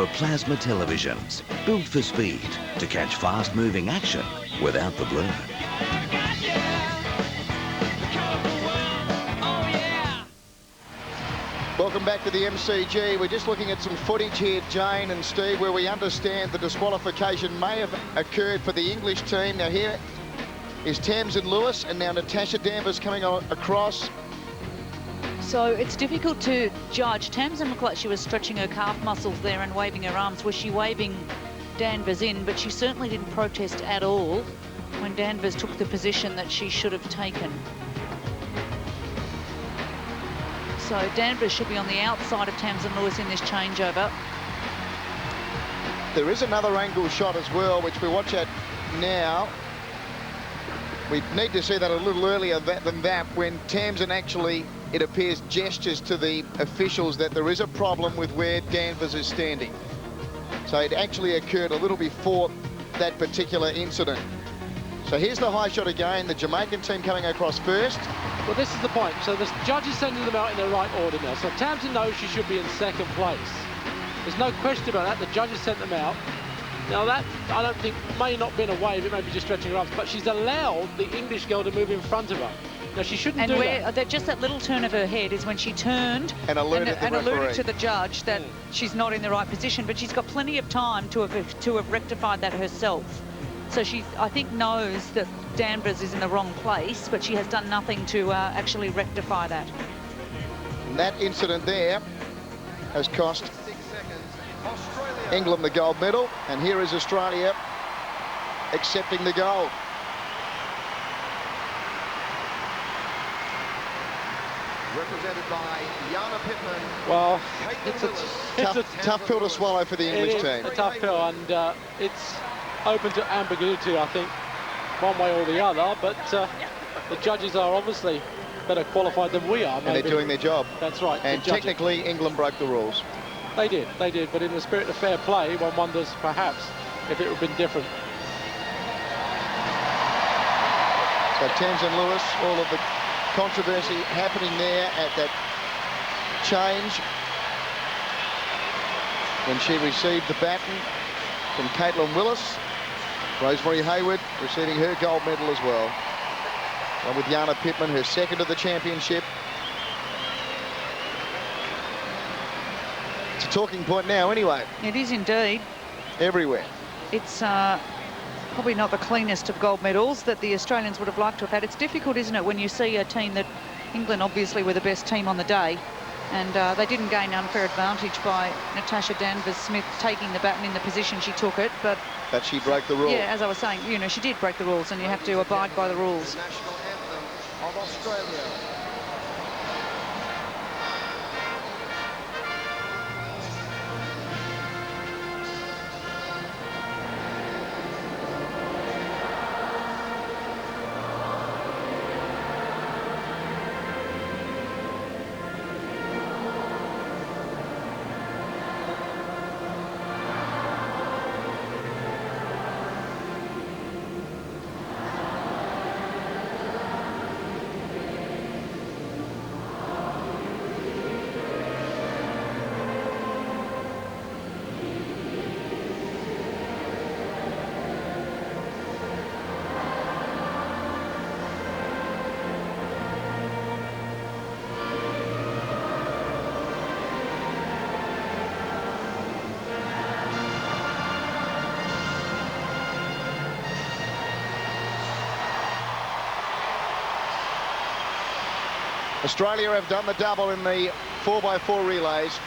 of plasma televisions, built for speed to catch fast-moving action without the blur. Welcome back to the MCG. We're just looking at some footage here, Jane and Steve, where we understand the disqualification may have occurred for the English team. Now here is Tamsin Lewis, and now Natasha Danvers coming across. So it's difficult to judge. Tamsin looked like she was stretching her calf muscles there and waving her arms. Was she waving Danvers in? But she certainly didn't protest at all when Danvers took the position that she should have taken. So Danvers should be on the outside of Tamsin Lewis in this changeover. There is another angle shot as well, which we watch at now. We need to see that a little earlier than that, when Tamsin actually, it appears, gestures to the officials that there is a problem with where Danvers is standing. So it actually occurred a little before that particular incident. So here's the high shot again, the Jamaican team coming across first. Well, this is the point. So the judge is sending them out in the right order now. So Tamsin knows she should be in second place. There's no question about that. The judge has sent them out. Now that, I don't think, may not be in a wave. It may be just stretching her arms. But she's allowed the English girl to move in front of her. Now, she shouldn't do that. Just that little turn of her head is when she turned and alluded to the judge that she's not in the right position. But she's got plenty of time to have rectified that herself. So she, I think, knows that Danvers is in the wrong place, but she has done nothing to actually rectify that. And that incident there has cost England the gold medal, and here is Australia accepting the gold. Represented by Jana Pittman. Well, it's a tough pill to swallow for the English team. It's a tough pill, and it's open to ambiguity, I think, one way or the other, but the judges are obviously better qualified than we are, maybe. And they're doing their job. That's right. And technically, England broke the rules. They did, but in the spirit of fair play, one wonders perhaps if it would have been different. So Tamsin Lewis, all of the controversy happening there at that change when she received the baton from Caitlin Willis. Rosemary Hayward receiving her gold medal as well. Along with Jana Pittman, her second of the championship. It's a talking point now anyway. It is indeed. Everywhere. It's probably not the cleanest of gold medals that the Australians would have liked to have had. It's difficult, isn't it, when you see a team that England obviously were the best team on the day, and they didn't gain unfair advantage by Natasha Danvers-Smith taking the baton in the position she took it, but she broke the rules. Yeah, as I was saying, you know, she did break the rules, and you have to abide by the rules. National anthem of Australia. Australia have done the double in the 4x4 relays.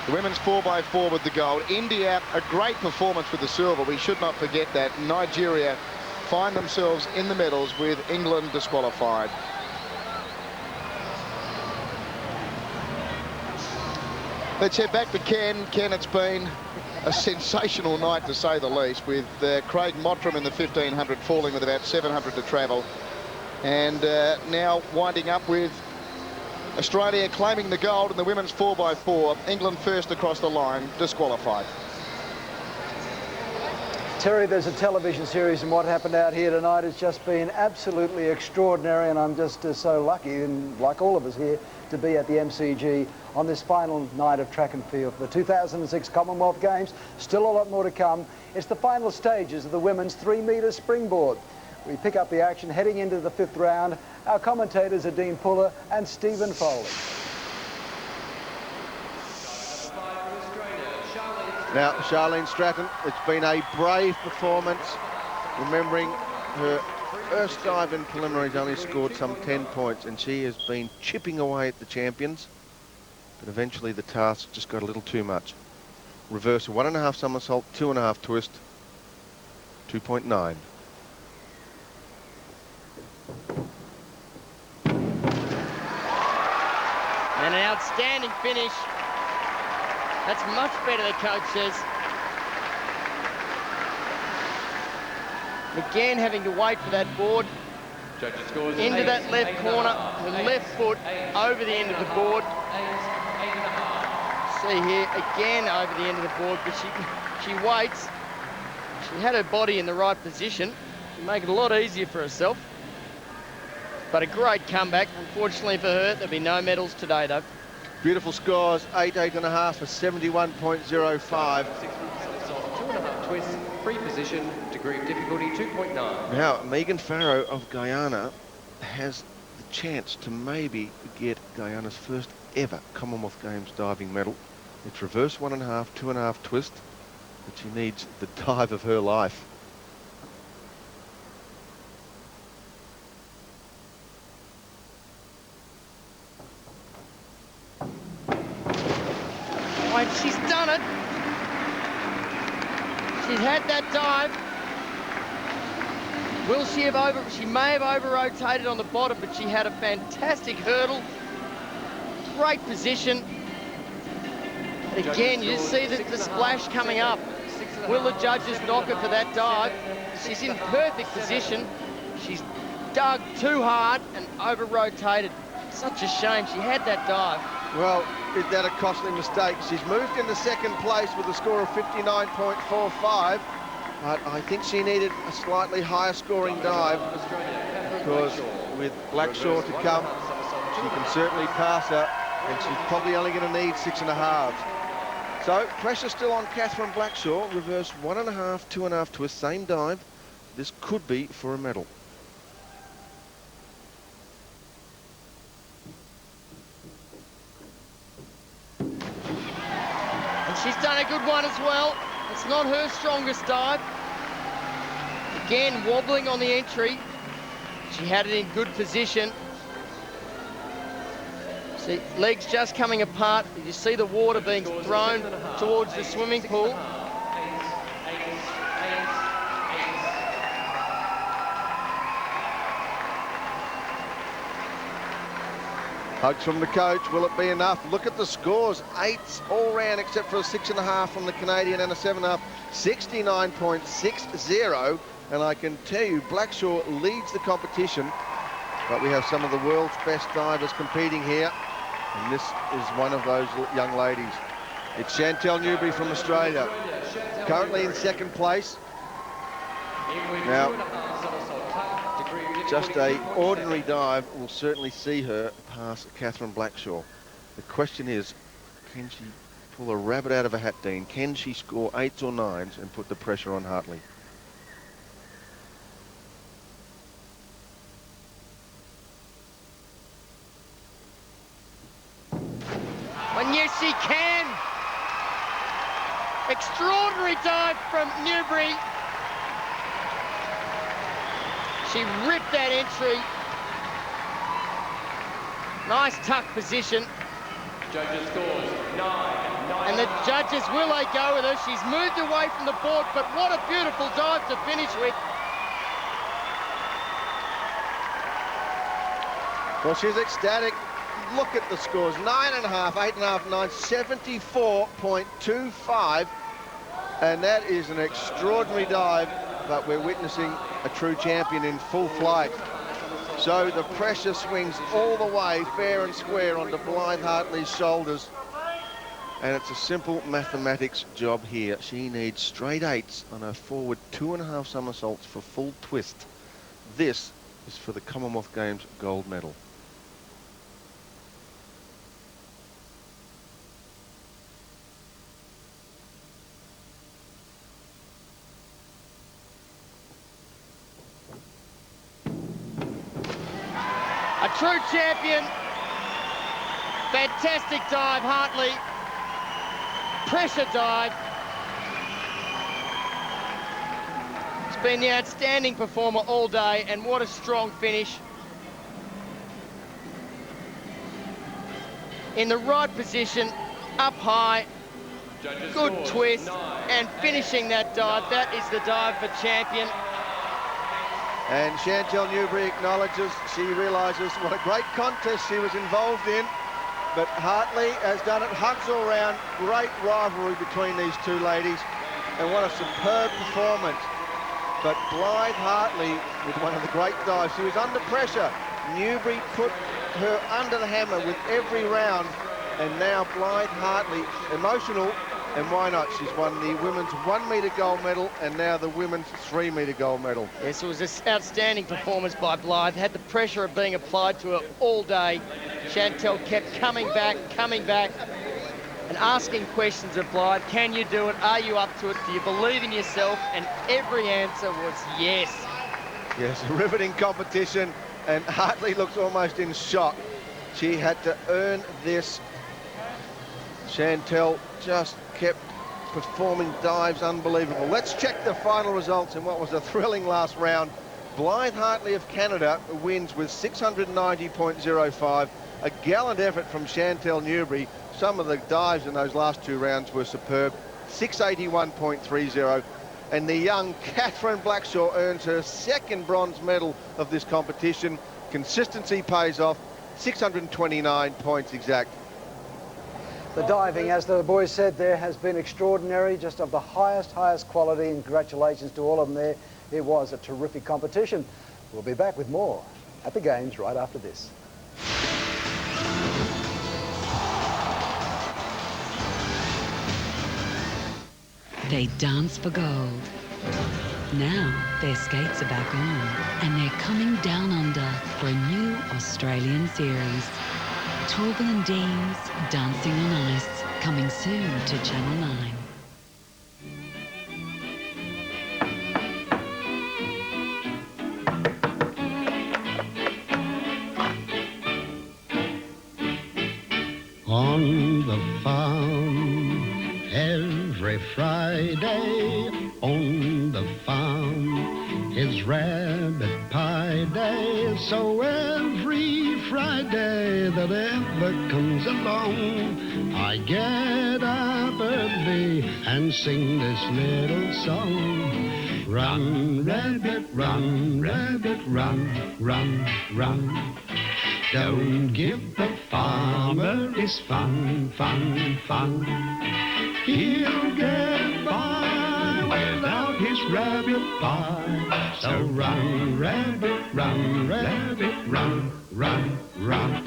The women's 4x4 with the gold. India, a great performance with the silver. We should not forget that. Nigeria find themselves in the medals with England disqualified. Let's head back to Ken. Ken, it's been a sensational night to say the least, with Craig Mottram in the 1500 falling with about 700 to travel. And now winding up with Australia claiming the gold in the women's 4x4. England first across the line, disqualified. Terry, there's a television series, and what happened out here tonight has just been absolutely extraordinary, and I'm just so lucky, and like all of us here, to be at the MCG on this final night of track and field for the 2006 Commonwealth Games. Still a lot more to come. It's the final stages of the women's 3-metre springboard. We pick up the action heading into the 5th round. Our commentators are Dean Puller and Stephen Foley. Now, Charlene Stratton, it's been a brave performance, remembering her first dive in preliminaries only scored some 10 points, and she has been chipping away at the champions, but eventually the task just got a little too much. Reverse 1.5 somersault, 2.5 twist, 2.9. And an outstanding finish. That's much better, the coach says. Again, having to wait for that board. Into that left corner, her left foot over the end of the board. See here, again over the end of the board, but she waits. She had her body in the right position to make it a lot easier for herself. But a great comeback. Unfortunately for her, there'll be no medals today, though. Beautiful scores, 8.5 for 71.05. 2.5 twists, free position, degree of difficulty 2.9. Now, Megan Farrow of Guyana has the chance to maybe get Guyana's first ever Commonwealth Games diving medal. It's reverse 1.5, 2.5 twist, but she needs the dive of her life. Right, she's done it. She's had that dive. Will she have she may have over-rotated on the bottom, but she had a fantastic hurdle. Great position. And again, you just see the splash coming up. Will the judges knock her for that dive? She's in perfect position. She's dug too hard and over-rotated. Such a shame. She had that dive. Well, is that a costly mistake? She's moved into second place with a score of 59.45, but I think she needed a slightly higher scoring dive, because with Blackshaw to come, she can certainly pass her, and she's probably only going to need 6.5. So pressure still on Catherine Blackshaw. Reverse 1.5, 2.5 twist, same dive. This could be for a medal. She's done a good one as well. It's not her strongest dive. Again, wobbling on the entry. She had it in good position. See, legs just coming apart. You see the water being thrown towards the swimming pool. Hugs from the coach. Will it be enough? Look at the scores. 8s all round except for a 6.5 from the Canadian and a 7.5. 69.60. And I can tell you, Blackshaw leads the competition. But we have some of the world's best divers competing here. And this is one of those young ladies. It's Chantel Newby from Australia. Currently in second place. Now, just an ordinary dive will certainly see her past Catherine Blackshaw. The question is, can she pull a rabbit out of a hat, Dean? Can she score 8s or 9s and put the pressure on Hartley? And yes, she can. Extraordinary dive from Newbury. She ripped that entry. Nice tuck position. Judges scores 9. And the judges, will they go with her? She's moved away from the board, but what a beautiful dive to finish with. Well, she's ecstatic. Look at the scores. 9.5, 8.5, 9, 74.25. And that is an extraordinary dive, but we're witnessing a true champion in full flight. So the pressure swings all the way fair and square onto Blythe Hartley's shoulders. And it's a simple mathematics job here. She needs straight 8s on her forward 2.5 somersaults for full twist. This is for the Commonwealth Games gold medal. true champion. Fantastic dive, Hartley. Pressure dive. It's been the outstanding performer all day, and what a strong finish. In the right position, up high, good twist, and finishing that dive. That is the dive for champion. And Chantel Newbury acknowledges, she realises what a great contest she was involved in. But Hartley has done it, hugs all round, great rivalry between these two ladies, and what a superb performance. But Blythe Hartley with one of the great dives. She was under pressure. Newbury put her under the hammer with every round, and now Blythe Hartley, emotional, and why not? She's won the women's 1 metre gold medal and now the women's 3 metre gold medal. Yes, it was an outstanding performance by Blythe. Had the pressure of being applied to her all day. Chantel kept coming back, and asking questions of Blythe. Can you do it? Are you up to it? Do you believe in yourself? And every answer was yes. Yes, a riveting competition, and Hartley looks almost in shock. She had to earn this. Chantel just kept performing dives unbelievable. Let's check the final results in what was a thrilling last round. Blythe Hartley of Canada wins with 690.05. A gallant effort from Chantel Newbury. Some of the dives in those last two rounds were superb. 681.30. And the young Catherine Blackshaw earns her second bronze medal of this competition. Consistency pays off. 629 points exact. The diving, as the boys said there, has been extraordinary, just of the highest quality, and congratulations to all of them there. It was a terrific competition. We'll be back with more at the Games right after this. They dance for gold. Now their skates are back on and they're coming down under for a new Australian series. Torval and Deans, Dancing on Ice, coming soon to Channel 9. On the farm, every Friday, on the farm, it's rabbit pie day, so every Friday that ever comes along, I get up early and sing this little song. Run, rabbit, run, rabbit, run, run, run. Don't give the farmer his fun, fun, fun. He'll get by without his rabbit pie. So run, rabbit, run, rabbit, run, run, run.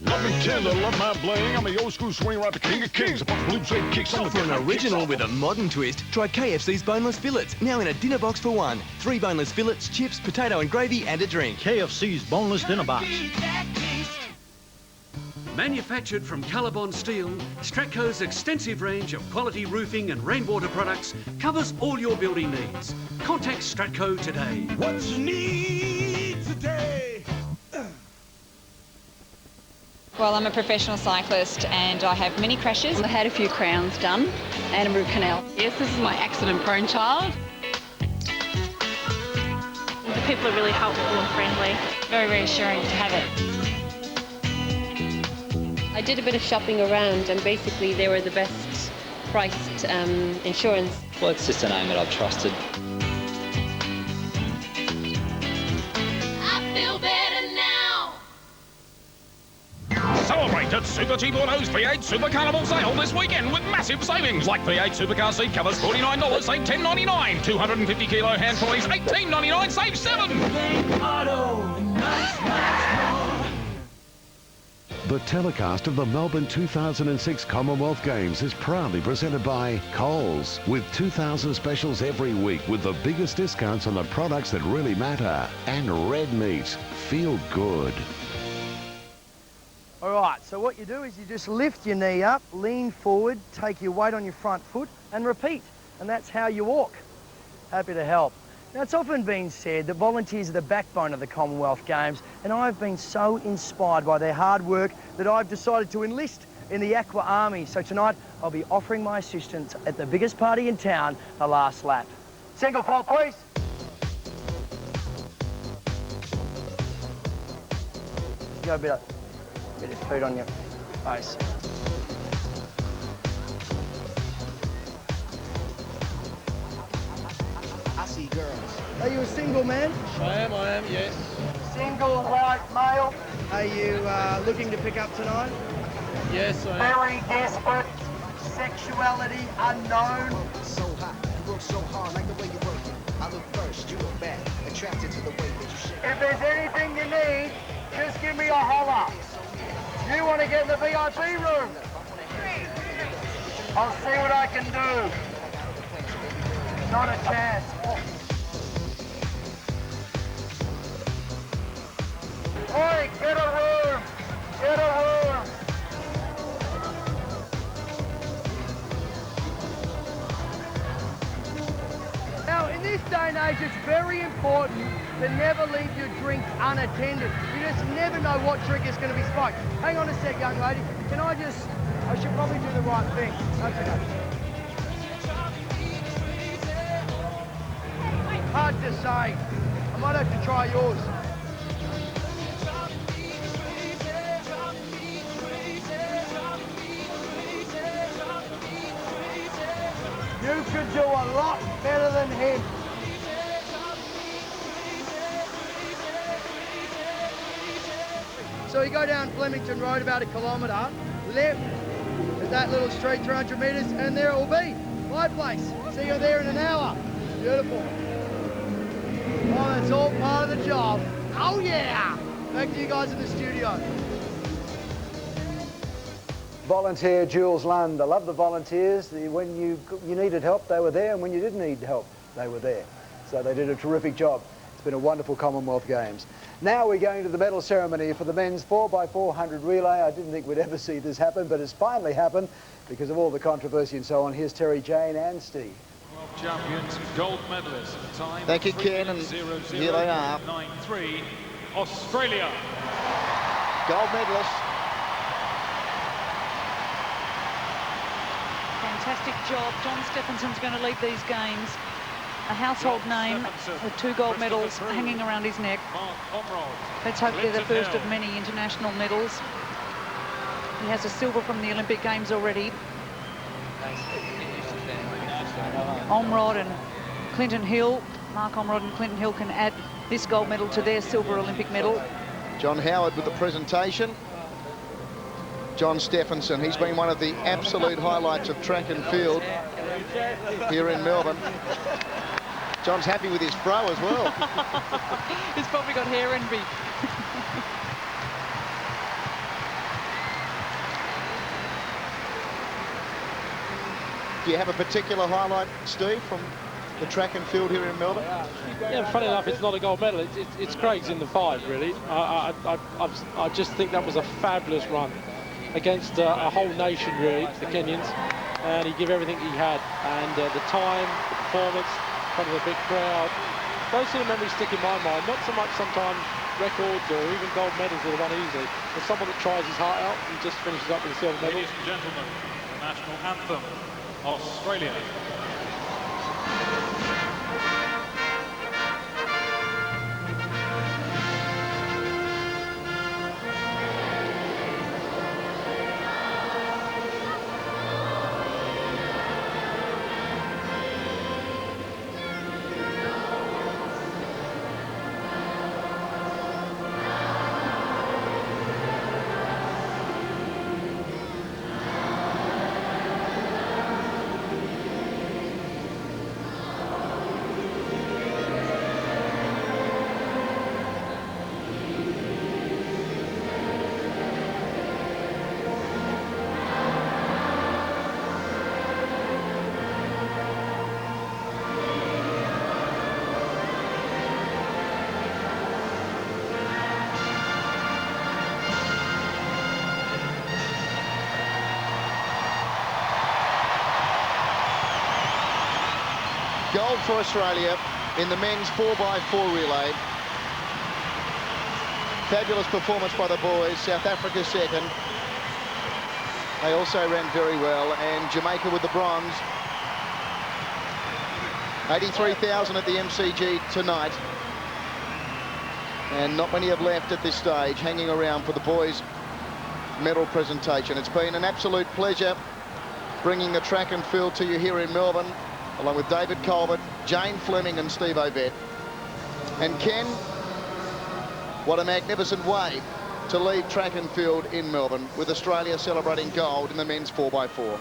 Pretend I love my bling. I'm the old school swing right, the king of kings. I put blue suede kicks on For an original with a modern twist, try KFC's boneless fillets, now in a dinner box for one. 3 boneless fillets, chips, potato and gravy, and a drink. KFC's boneless dinner box. Manufactured from Colorbond steel, Stratco's extensive range of quality roofing and rainwater products covers all your building needs. Contact Stratco today. What you need today? Well, I'm a professional cyclist and I have many crashes. I had a few crowns done and a root canal. Yes, this is my accident-prone child. The people are really helpful and friendly. Very reassuring to have it. I did a bit of shopping around and basically they were the best priced insurance. Well, it's just a name that I've trusted. I feel better now. Celebrate at Super Cheap Auto's V8 Super Carnival sale this weekend with massive savings. Like V8 Supercar seat covers $49, save $10.99. 250 kilo hand pulleys, $18.99, save $7. Auto, nice, more. The telecast of the Melbourne 2006 Commonwealth Games is proudly presented by Coles, with 2,000 specials every week with the biggest discounts on the products that really matter. And Red Meat. Feel good. All right, so what you do is you just lift your knee up, lean forward, take your weight on your front foot and repeat. And that's how you walk. Happy to help. Now, it's often been said that volunteers are the backbone of the Commonwealth Games, and I've been so inspired by their hard work that I've decided to enlist in the Aqua Army. So tonight, I'll be offering my assistance at the biggest party in town, the last lap. Single file, please. You got a bit of food on your face. I see girls. Are you a single man? I am, yes. Single white male. Are you looking to pick up tonight? Yes, I am. Very desperate. Sexuality unknown. So hot, you work so hard, like the way you work it. I look first, you look back, attracted to the way that you shake. If there's anything you need, just give me a holler. You want to get in the VIP room? I'll see what I can do. Not a chance. Oi, get a room! Get a room! Now, in this day and age, it's very important to never leave your drink unattended. You just never know what drink is going to be spiked. Hang on a sec, young lady. Can I should probably do the right thing. Okay. Hard to say. I might have to try yours. You could do a lot better than him. So you go down Flemington Road about a kilometre, left at that little street, 300 metres, and there it will be. My place. See you there in an hour. Beautiful. Oh, that's all part of the job. Oh yeah! Back to you guys in the studio. Volunteer Jules Lund. I love the volunteers. When you needed help, they were there, and when you didn't need help, they were there. So they did a terrific job. It's been a wonderful Commonwealth Games. Now we're going to the medal ceremony for the men's 4x400 relay. I didn't think we'd ever see this happen, but it's finally happened because of all the controversy and so on. Here's Terry, Jane and Steve. World champions, gold medalists. Time Thank you, Ken, and here they are. 9-3, Australia. Gold medalists. Fantastic job. John Stephenson's going to lead these games. A household name with 2 gold medals hanging around his neck. Let's hope they're the first of many international medals. He has a silver from the Olympic Games already. Omrod and Clinton Hill. Mark Omrod and Clinton Hill can add this gold medal to their silver Olympic medal. John Howard with the presentation. John Stephenson, he's been one of the absolute highlights of track and field here in Melbourne. John's happy with his fro as well. He's probably got hair envy. Do you have a particular highlight, Steve, from the track and field here in Melbourne? Yeah, funny enough, it's not a gold medal. It's Craig's in the 5, really. I just think that was a fabulous run against a whole nation, really, the Kenyans. And he gave everything he had. And the time, the performance, in front of a big crowd. Those sort of memories stick in my mind. Not so much sometimes records or even gold medals that are won easily. But someone that tries his heart out and just finishes up with a silver medal. Ladies and gentlemen, the national anthem, Australia. Gold for Australia in the men's 4x4 relay. Fabulous performance by the boys. South Africa second. They also ran very well, and Jamaica with the bronze. 83,000 at the MCG tonight. And not many have left at this stage, hanging around for the boys' medal presentation. It's been an absolute pleasure bringing the track and field to you here in Melbourne, along with David Colbert, Jane Fleming and Steve Ovett. And Ken, what a magnificent way to leave track and field in Melbourne, with Australia celebrating gold in the men's 4x4.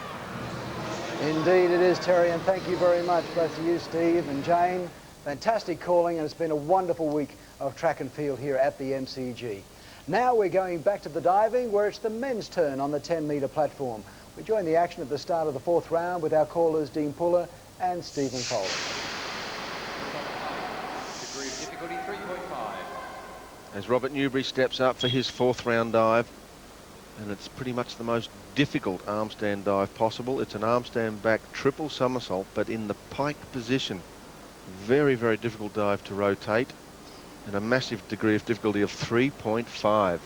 Indeed it is, Terry, and thank you very much, both to you, Steve and Jane. Fantastic calling, and it's been a wonderful week of track and field here at the MCG. Now we're going back to the diving, where it's the men's turn on the 10-metre platform. We join the action at the start of the 4th round with our callers Dean Puller and Stephen Foley. Degree of difficulty 3.5. As Robert Newbery steps up for his 4th round dive, and it's pretty much the most difficult arm stand dive possible. It's an arm stand back triple somersault, but in the pike position. Very, very difficult dive to rotate, and a massive degree of difficulty of 3.5.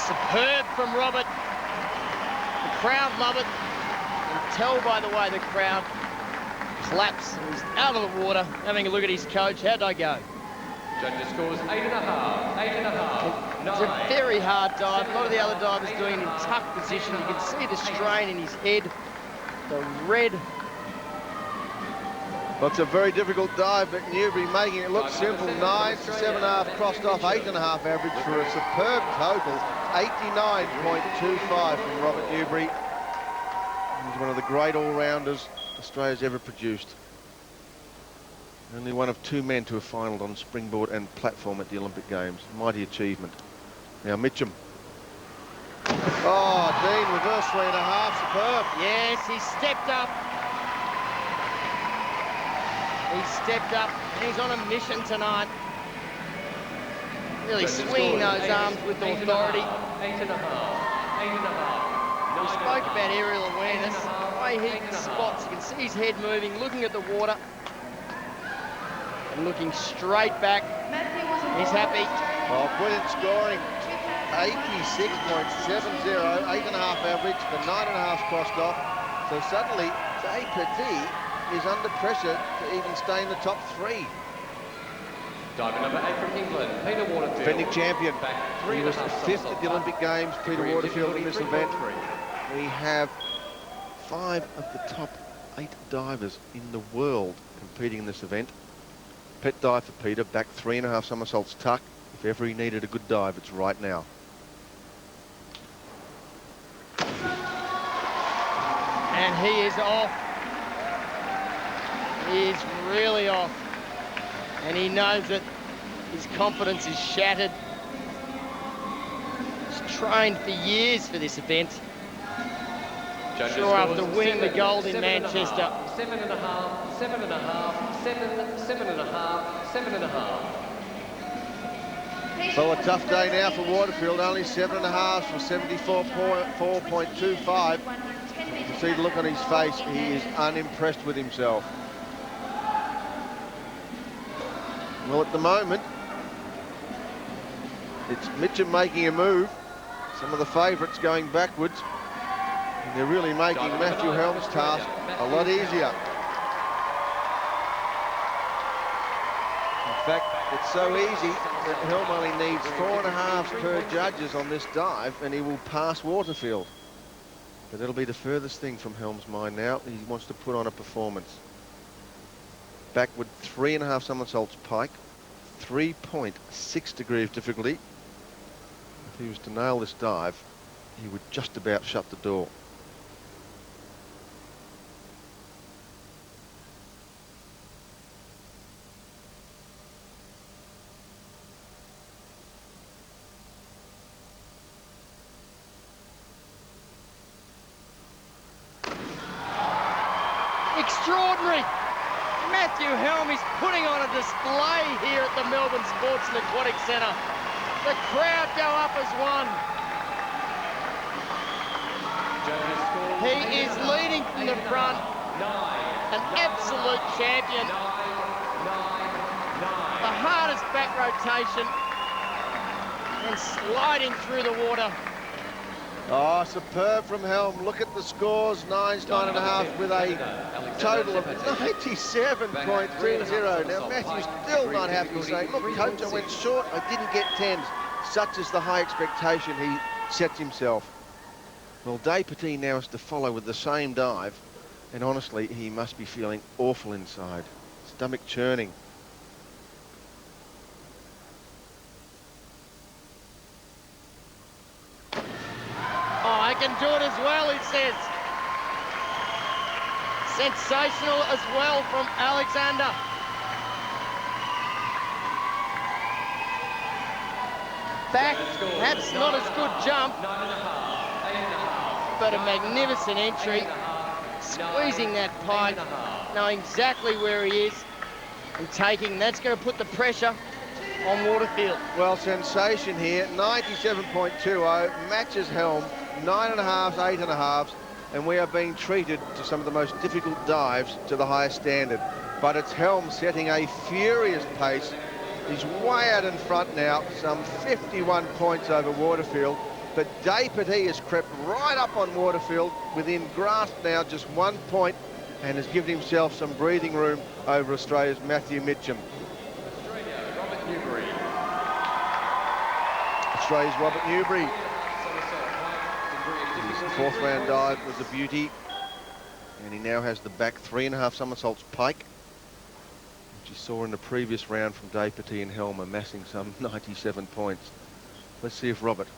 Superb from Robert. The crowd love it. You can tell by the way the crowd claps. He's out of the water, having a look at his coach. How'd I go? Judges scores 8.5, 8.5, 9. It's a very hard dive. A lot of the other divers doing it in tuck position. You can see the strain in his head. The red. Well, it's a very difficult dive, but Newbery making it look simple. 9, 7.5 crossed off, 8.5 average for a superb total. 89.25 from Robert Newbery. He's one of the great all-rounders Australia's ever produced. Only one of 2 men to have finalled on springboard and platform at the Olympic Games. Mighty achievement. Now Mitchum. Oh, Dean, reverse 3.5, superb. Yes, he stepped up. He stepped up, and he's on a mission tonight. Really swinging those arms with authority. 8.5, 8.5. We spoke about aerial awareness. The way he spots, you can see his head moving, looking at the water, and looking straight back. He's happy. Well, brilliant scoring. 86.70, 8.5 average, the 9.5 crossed off. So suddenly, Day Petit is under pressure to even stay in the top 3. Diver number 8 from England, Peter Waterfield. Defending champion. Back He was the 5th at somersault. the Olympic Games, Peter Degree of Waterfield in this difficulty event. 3.3. We have 5 of the top 8 divers in the world competing in this event. Pet dive for Peter, back 3.5 somersaults tuck. If ever he needed a good dive, it's right now. And he is off. He is really off. And he knows that his confidence is shattered. He's trained for years for this event. Judges Sure, after scores winning the 7, gold in 7.5, Manchester. 7.5, 7.5, 7.5, 7.5. So a tough day now for Waterfield, only 7.5 for 74.4.25. You can see the look on his face, he is unimpressed with himself. Well, at the moment, it's Mitchum making a move. Some of the favourites going backwards. And they're really making Matthew Helm's task a lot easier. In fact, it's so easy that Helm only needs 4.5 per judges on this dive, and he will pass Waterfield. But that'll be the furthest thing from Helm's mind now. He wants to put on a performance. Backward 3.5 somersaults pike, 3.6 degree of difficulty. If he was to nail this dive, he would just about shut the door. extraordinary. Matthew Helm is putting on a display here at the Melbourne Sports and Aquatic Centre. The crowd go up as one. He is leading from the front. An absolute champion. The hardest back rotation and sliding through the water. Oh, superb from Helm. Look at the scores, 9s, 9.5, with a total of 97.20. Now, Matthew's still not happy, saying, look, coach, I went short, I didn't get 10s. Such is the high expectation he sets himself. Well, Day Petit now has to follow with the same dive, and honestly, he must be feeling awful inside. Stomach churning. Oh, I can do it as well, he says. Sensational as well from Alexander. Back, perhaps not as good jump, but a magnificent entry. Squeezing that pike, knowing exactly where he is and taking. That's going to put the pressure on Waterfield. Well, sensation here, 97.20, matches Helm, 9.5s, 8.5s, and we are being treated to some of the most difficult dives to the highest standard. But it's Helm setting a furious pace. He's way out in front now, some 51 points over Waterfield. But Day Petit has crept right up on Waterfield, within grasp now, just 1 point, and has given himself some breathing room over Australia's Matthew Mitchum. Australia's Robert Newbury. His fourth round dive was a beauty, and he now has the back 3.5 somersaults pike, which you saw in the previous round from Day Petit and Helm, amassing some 97 points. Let's see if Robert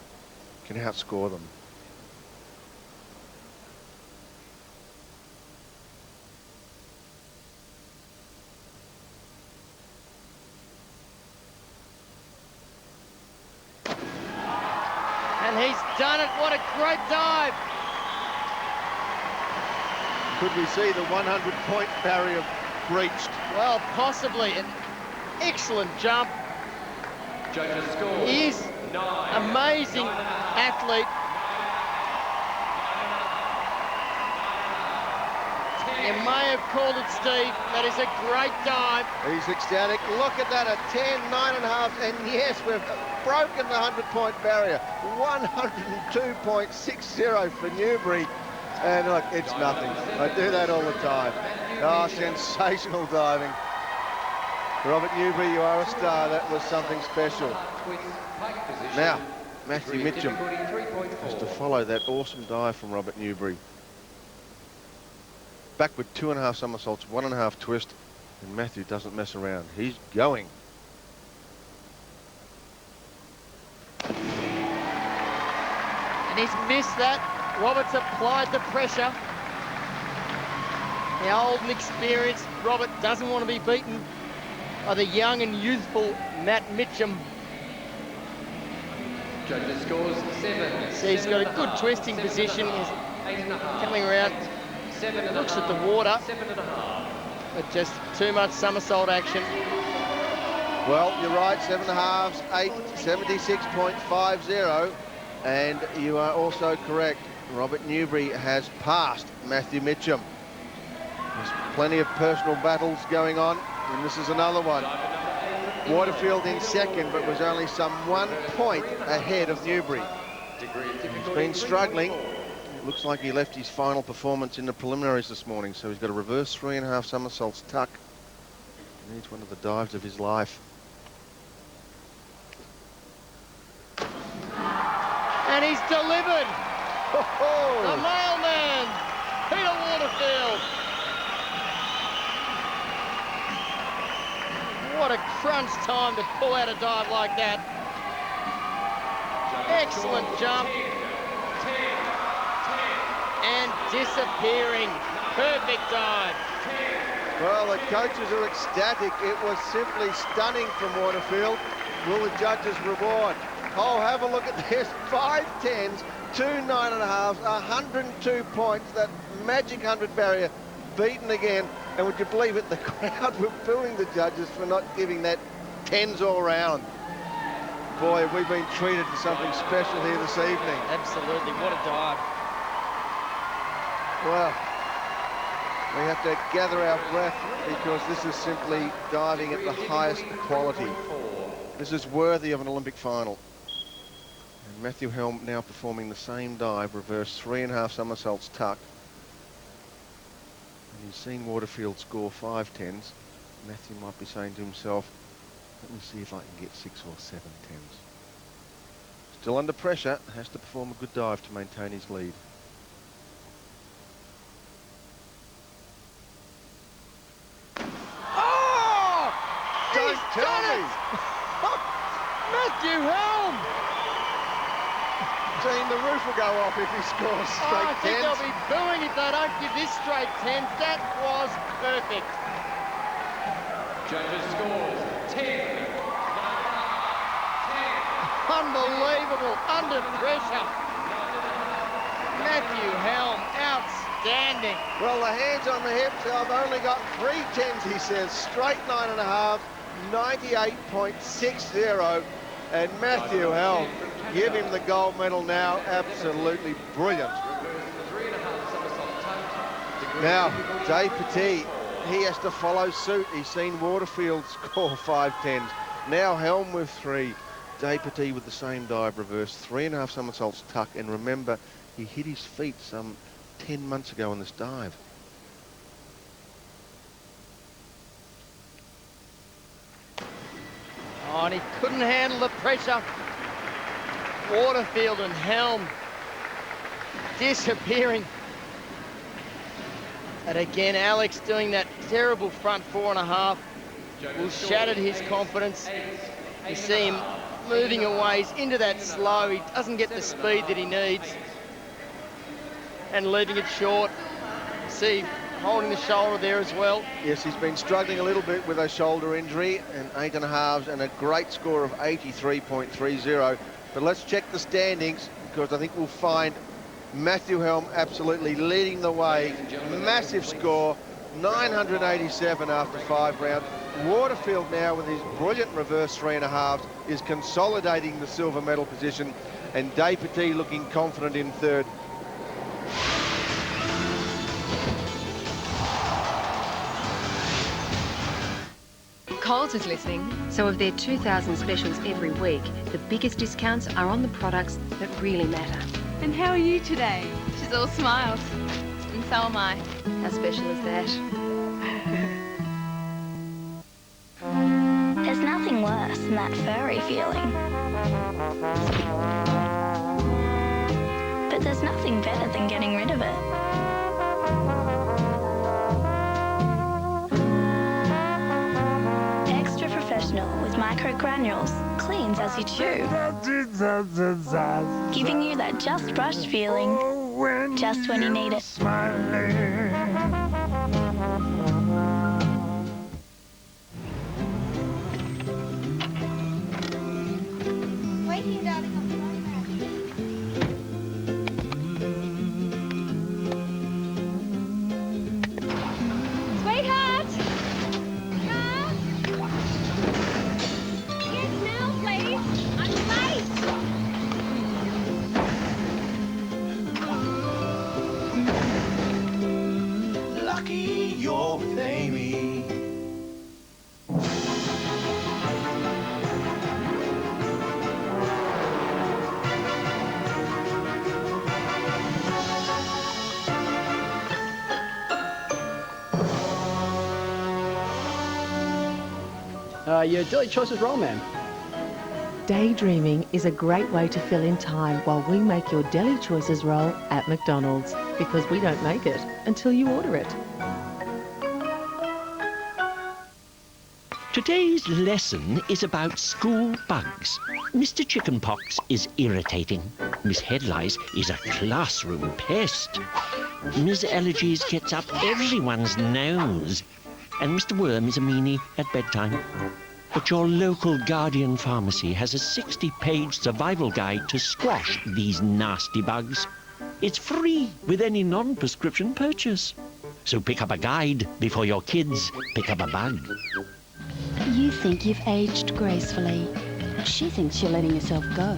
can outscore them. And he's done it. What a great dive. Could we see the 100-point barrier breached? Well, possibly. An excellent jump. He is amazing athlete. You may have called it, Steve. That is a great dive. He's ecstatic. Look at that, a 10, 9.5, and yes, we've broken the 100-point barrier. 102.60 for Newbury. And look, it's nothing. I do that all the time. Oh, sensational diving. Robert Newbury, you are a star. That was something special. Now, Matthew Mitchum has to follow that awesome dive from Robert Newbury. Backward 2.5 somersaults, 1.5 twist, and Matthew doesn't mess around. He's going. And he's missed that. Robert's applied the pressure. The old and experienced Robert doesn't want to be beaten by the young and youthful Matt Mitchum. Judges scores 7. So he's got a good twisting position. He's coming around. Looks at the water. 7.5. But just too much somersault action. Well, you're right, 7.5s, 8, 76.50. And you are also correct. Robert Newbury has passed Matthew Mitchum. There's plenty of personal battles going on, and this is another one. Waterfield in second, but was only some 1 point ahead of Newbury. He's been struggling. Looks like he left his final performance in the preliminaries this morning, so he's got a reverse 3.5 somersaults tuck. He needs one of the dives of his life. And he's delivered. The mailman, Peter Waterfield. What a crunch time to pull out a dive like that. Excellent jump. And disappearing. Perfect dive. Well, the coaches are ecstatic. It was simply stunning from Waterfield. Will the judges reward? Oh, have a look at this. 5 10s, 2 9.5s, 102 points. That magic 100 barrier beaten again. And would you believe it, the crowd were booing the judges for not giving that 10s all round. Boy, have we been treated to something special here this evening. Absolutely, what a dive. Well, we have to gather our breath because this is simply diving at the highest quality. This is worthy of an Olympic final. And Matthew Helm now performing the same dive, reverse 3.5 somersaults tuck. And he's seen Waterfield score 5 10s. Matthew might be saying to himself, let me see if I can get 6 or 7 10s. Still under pressure, has to perform a good dive to maintain his lead. Oh! Don't tell me! Matthew Helm! Gene, the roof will go off if he scores straight I think 10s. they'll be booing if they don't give this straight 10s. That was perfect. Judges scores 10. Unbelievable, under pressure. Matthew Helm, outstanding. Well, the hands on the hips, I've only got 3 10s, he says. Straight 9.5, 98.60. And Matthew Helm, give him the gold medal now. Absolutely brilliant. Now, Dave Petit, he has to follow suit. He's seen Waterfield score 5 10s. Now Helm with 3. Dave Petit with the same dive, reverse 3.5 somersaults tuck. And remember, he hit his feet some 10 months ago on this dive. Oh, and he couldn't handle the pressure. Waterfield and Helm disappearing. And again, Alex doing that terrible front 4.5 will shattered his confidence. You see him moving away, he's into that slow, he doesn't get the speed that he needs. And leaving it short. See, holding the shoulder there as well. Yes, he's been struggling a little bit with a shoulder injury, and 8.5s and a great score of 83.30. But let's check the standings, because I think we'll find Matthew Helm absolutely leading the way. Massive score, 987 after 5 rounds. Waterfield now, with his brilliant reverse 3.5s, is consolidating the silver medal position, and Dave Petit looking confident in third. Coles is listening, so of their 2,000 specials every week, the biggest discounts are on the products that really matter. And how are you today? She's all smiles. And so am I. How special is that? There's nothing worse than that furry feeling. But there's nothing better than getting rid of it. Extra professional with micro granules. Cleans as you chew. Giving you that just brushed feeling. Just when you need it. Waiting, darling. Sweetheart! Car? Yes, now, please. I'm late. Lucky you're with Amy. Your Daily Choices roll, ma'am. Daydreaming is a great way to fill in time while we make your Deli Choices roll at McDonald's, because we don't make it until you order it. Today's lesson is about school bugs. Mr. Chickenpox is irritating. Miss Headlice is a classroom pest. Miss Allergies gets up everyone's nose. And Mr. Worm is a meanie at bedtime. But your local Guardian pharmacy has a 60-page survival guide to squash these nasty bugs. It's free with any non-prescription purchase. So pick up a guide before your kids pick up a bug. You think you've aged gracefully. She thinks you're letting yourself go.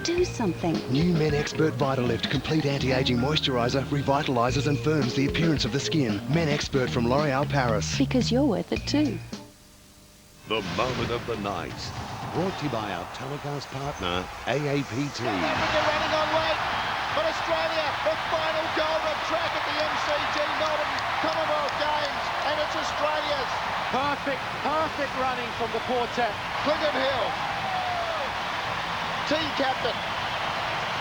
Do something. New Men Expert Vitalift Complete Anti-Aging Moisturiser revitalises and firms the appearance of the skin. Men Expert from L'Oréal Paris. Because you're worth it too. The moment of the night. Brought to you by our telecast partner, AAPT. South Africa running on late, but Australia, the final golden track at the MCG Melbourne Commonwealth Games, and it's Australia's. Perfect running from the quartet. Clinton Hill, team captain,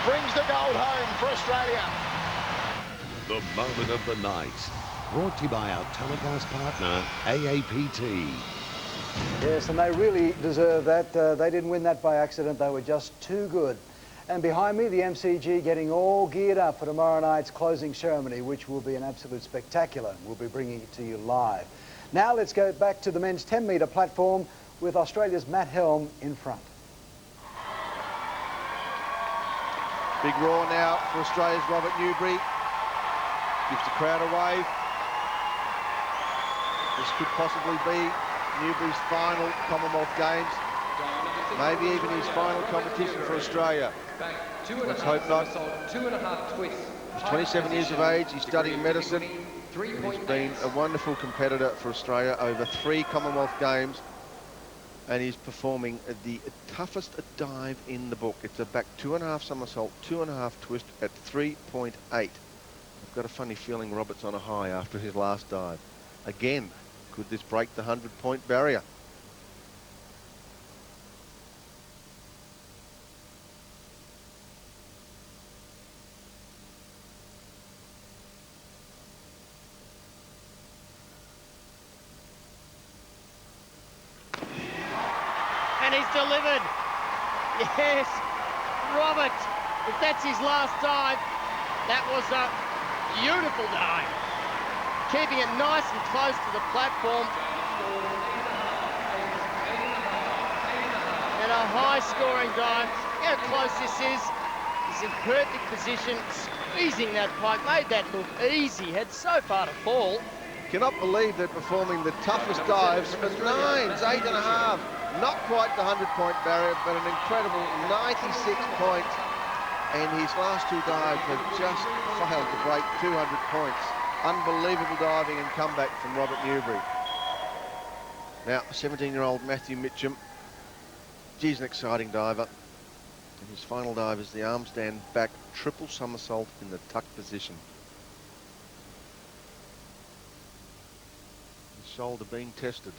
brings the gold home for Australia. The moment of the night. Brought to you by our telecast partner, AAPT. Yes, and they really deserve that. They didn't win that by accident. They were just too good. And behind me, the MCG getting all geared up for tomorrow night's closing ceremony, which will be an absolute spectacular. We'll be bringing it to you live. Now let's go back to the men's 10-metre platform with Australia's Matt Helm in front. Big roar now for Australia's Robert Newbury. Gives the crowd a wave. This could possibly be Newbury's final Commonwealth Games, maybe even his final competition for Australia. Let's hope not. 2.5 twists. He's 27 years of age, he's studying medicine. He's been a wonderful competitor for Australia over 3 Commonwealth Games, and he's performing the toughest dive in the book. It's a back 2.5 somersault, 2.5 twist at 3.8. I've got a funny feeling Robert's on a high after his last dive. Again, could this break the 100-point barrier? And he's delivered. Yes, Robert, if that's his last dive, that was a beautiful dive. Keeping it nice and close to the platform. And a high-scoring dive. Look how close this is. He's in perfect position, squeezing that pike. Made that look easy. Had so far to fall. Cannot believe they're performing the toughest dives for 9s, 8.5. Not quite the 100-point barrier, but an incredible 96 points. And his last 2 dives have just failed to break 200 points. Unbelievable diving and comeback from Robert Newbury. Now, 17-year-old Matthew Mitchum. He's an exciting diver. And his final dive is the arm stand back triple somersault in the tuck position. His shoulder being tested.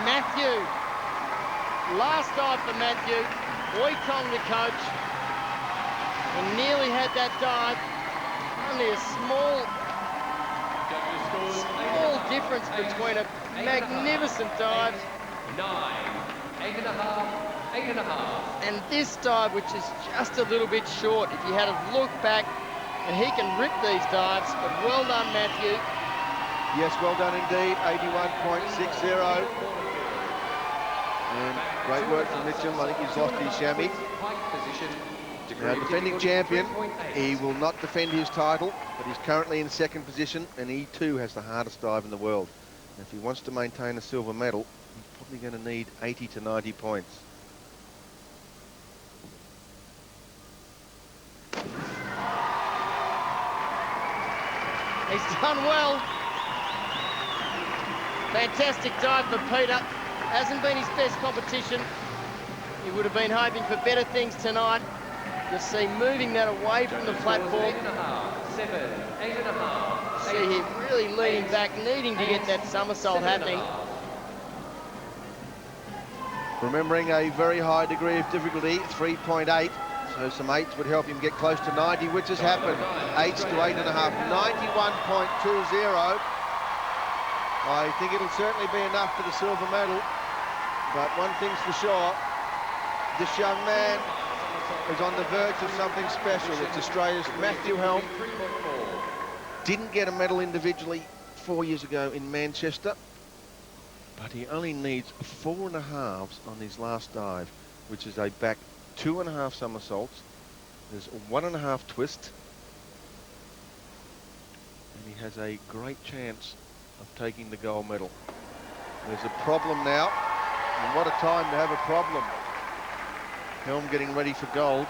Matthew, last dive for Matthew. Boy Kong, the coach, and nearly had that dive. Only a small difference between a magnificent dive 9, 8.5, 8.5. and this dive, which is just a little bit short. If you had a look back, and he can rip these dives, but well done, Matthew. Yes, well done indeed, 81.60. And great work from Mitchum. I think he's lost his chamois. Now, defending champion, he will not defend his title, but he's currently in 2nd position, and he too has the hardest dive in the world. And if he wants to maintain a silver medal, he's probably going to need 80 to 90 points. He's done well. Fantastic dive for Peter. Hasn't been his best competition. He would have been hoping for better things tonight. You'll see moving that away from the platform. 8.5, 7, 8.5. See him really leaning back, needing to get that somersault happening. Remembering a very high degree of difficulty, 3.8. So some 8s would help him get close to 90, which has happened. 8s to 8.5, 91.20. I think it'll certainly be enough for the silver medal. But one thing's for sure, this young man is on the verge of something special. It's Australia's Matthew Helm. Didn't get a medal individually 4 years ago in Manchester. but he only needs 4.5s on his last dive, which is a back 2.5 somersaults. There's 1.5 twist, and he has a great chance of taking the gold medal. There's a problem now, and what a time to have a problem. Helm getting ready for gold,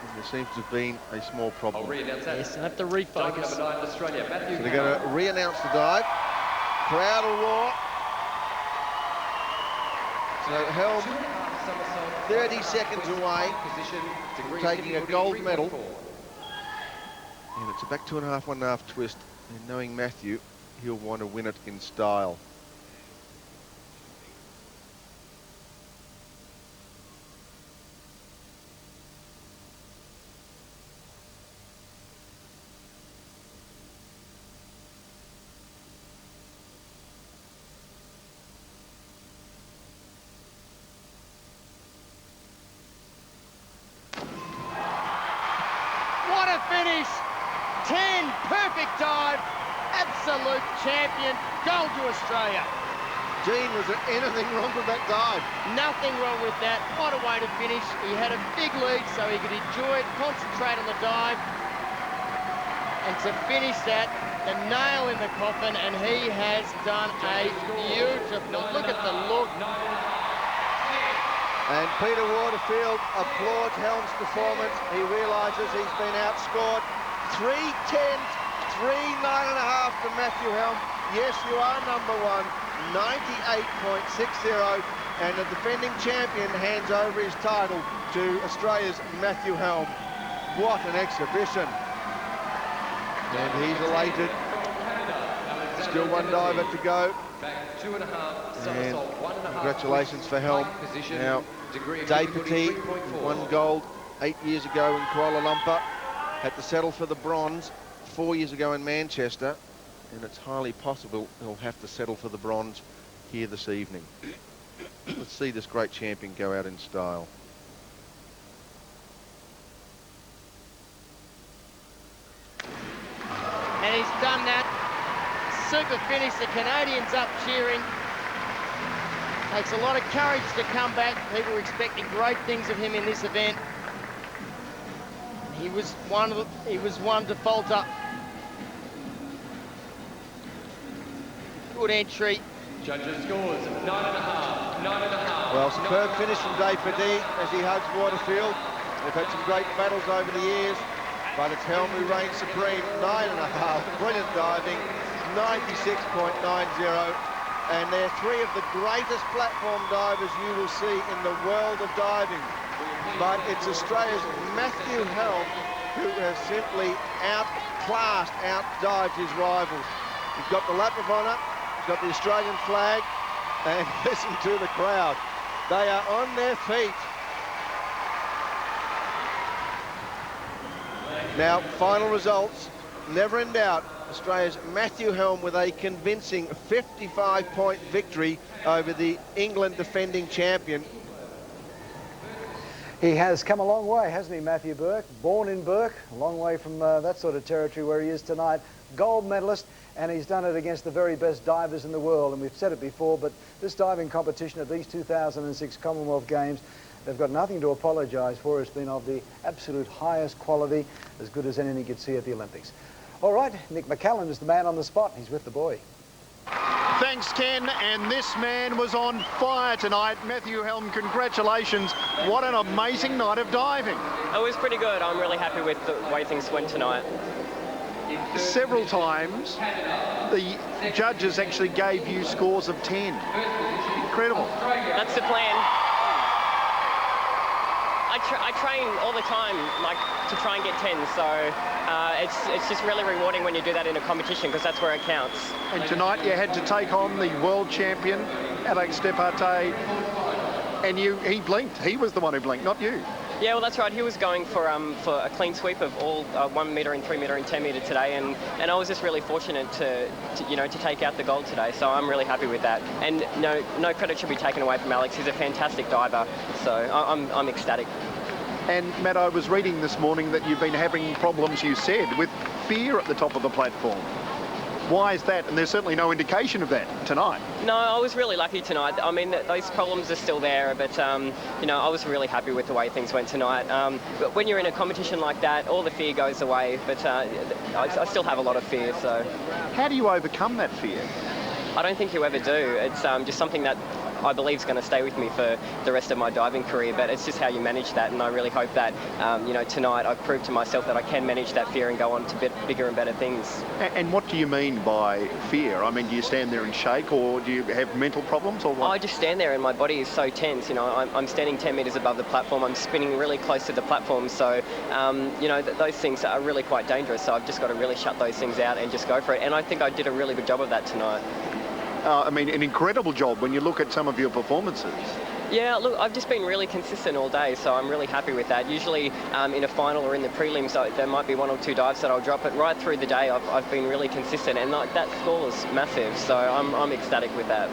and there seems to have been a small problem. Yes, I have to refocus. So they're going to re-announce the dive. Crowd will roar. So Helm 30 seconds away from taking a gold medal. And it's a back 2.5, 1.5 twist. And knowing Matthew, he'll want to win it in style. What a finish! 10, perfect dive, absolute champion, gold to Australia. Gene, was there anything wrong with that dive? Nothing wrong with that. What a way to finish. He had a big lead so he could enjoy it, concentrate on the dive. And to finish that, the nail in the coffin, and he has done a beautiful, look at the look. And Peter Waterfield applauds Helm's performance. He realises he's been outscored 3:10, 3:09.5 to Matthew Helm. Yes, you are number one, 98.60, and the defending champion hands over his title to Australia's Matthew Helm. What an exhibition. And he's elated. Still one diver to go. And congratulations for Helm. Now, Day Petit won gold 8 years ago in Kuala Lumpur. Had to settle for the bronze 4 years ago in Manchester. And it's highly possible he'll have to settle for the bronze here this evening. Let's see this great champion go out in style. And he's done that. Super finish, the Canadians up cheering. Takes a lot of courage to come back. People were expecting great things of him in this event. He was one to falter. Good entry. Judges scores 9.5, 9.5. Well, superb finish from Day Petit as he hugs Waterfield. They've had some great battles over the years, but it's Helm who reigns supreme. 9.5, brilliant diving, 96.90. And they're three of the greatest platform divers you will see in the world of diving. But it's Australia's Matthew Helm who has simply outclassed, outdived his rivals. He's got the lap of honour, he's got the Australian flag, and listen to the crowd. They are on their feet. Now, final results, never in doubt. Australia's Matthew Helm with a convincing 55-point victory over the England defending champion. He has come a long way, hasn't he, Matthew Burke? Born in Burke, a long way from that sort of territory where he is tonight. Gold medalist, and he's done it against the very best divers in the world. And we've said it before, but this diving competition at these 2006 Commonwealth Games, they've got nothing to apologise for. It's been of the absolute highest quality, as good as anything you'd see at the Olympics. All right, Nick McCallum is the man on the spot. He's with the boy. Thanks, Ken, and this man was on fire tonight. Matthew Helm, congratulations. What an amazing night of diving. It was pretty good. I'm really happy with the way things went tonight. Several times, the judges actually gave you scores of 10. Incredible. That's the plan. I train all the time, like, to try and get 10, so it's just really rewarding when you do that in a competition, because that's where it counts. And tonight you had to take on the world champion, Alex Departe, and he blinked. He was the one who blinked, not you. Yeah, well, that's right. He was going for a clean sweep of all 1 metre and 3 metre and 10 metre today, and I was just really fortunate to take out the gold today. So I'm really happy with that. And no credit should be taken away from Alex. He's a fantastic diver. So I'm ecstatic. And Matt, I was reading this morning that you've been having problems, you said, with fear at the top of the platform. Why is that? And there's certainly no indication of that tonight. No, I was really lucky tonight. I mean, those problems are still there, but, you know, I was really happy with the way things went tonight. But when you're in a competition like that, all the fear goes away, but I still have a lot of fear, so... How do you overcome that fear? I don't think you ever do. It's just something that I believe is going to stay with me for the rest of my diving career, but it's just how you manage that, and I really hope that, you know, tonight I've proved to myself that I can manage that fear and go on to bigger and better things. And what do you mean by fear? I mean, do you stand there and shake, or do you have mental problems, or what? I just stand there and my body is so tense. You know, I'm standing 10 metres above the platform. I'm spinning really close to the platform, so, you know, those things are really quite dangerous, so I've just got to really shut those things out and just go for it, and I think I did a really good job of that tonight. I mean, an incredible job when you look at some of your performances. Yeah, look, I've just been really consistent all day, so I'm really happy with that. Usually in a final or in the prelims, there might be 1 or 2 dives that I'll drop, but right through the day, I've been really consistent, and like, that score is massive, so I'm ecstatic with that.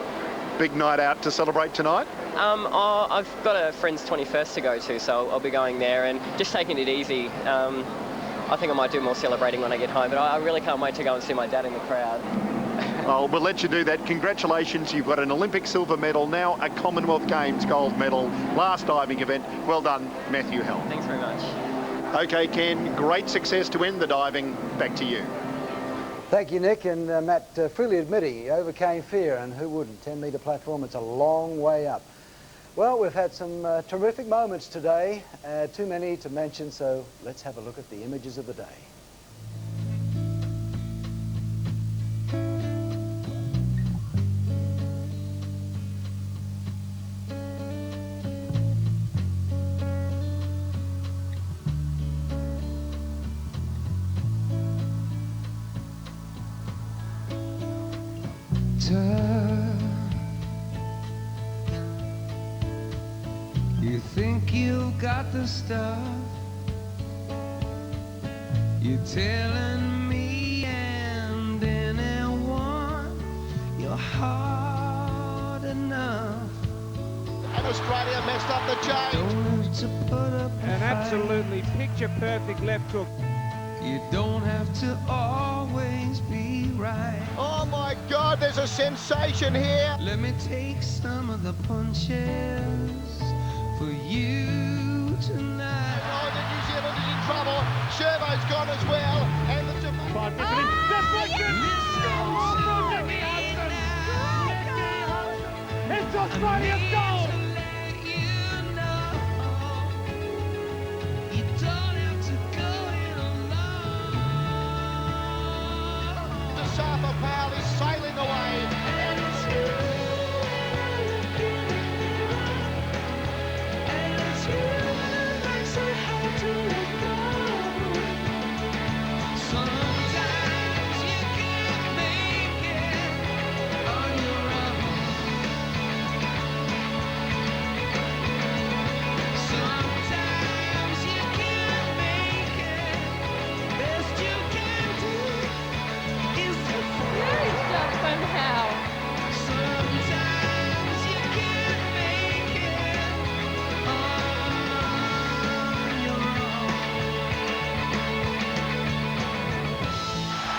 Big night out to celebrate tonight? I've got a friend's 21st to go to, so I'll be going there and just taking it easy. I think I might do more celebrating when I get home, but I really can't wait to go and see my dad in the crowd. Well, we'll let you do that. Congratulations, you've got an Olympic silver medal, now a Commonwealth Games gold medal. Last diving event. Well done, Matthew Hell. Thanks very much. OK, Ken, great success to end the diving. Back to you. Thank you, Nick. And Matt freely admitting he overcame fear, and who wouldn't? 10-metre platform, it's a long way up. Well, we've had some terrific moments today, too many to mention, so let's have a look at the images of the day. You think you've got the stuff, you're telling me and anyone you're hard enough. And Australia messed up the change. Don't have to put up An absolutely picture-perfect left hook. You don't have to always be right. Oh my God, there's a sensation here. Let me take some of the punches for you tonight. Oh, the New Zealand is in trouble. Sherbo's gone as well. And the It's Australia's goal! Safa Powell is sailing away.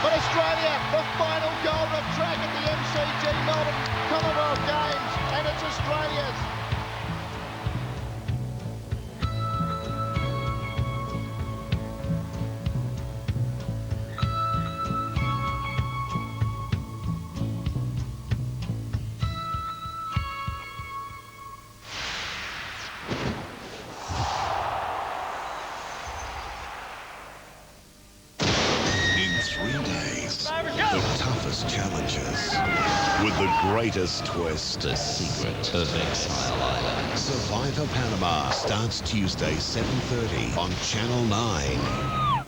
But Australia, the final gold of track at the MCG Melbourne Commonwealth Games, and it's Australia's. Challenges with the greatest twist. The secret of Exile Island. Survivor Panama starts Tuesday 7:30 on Channel 9.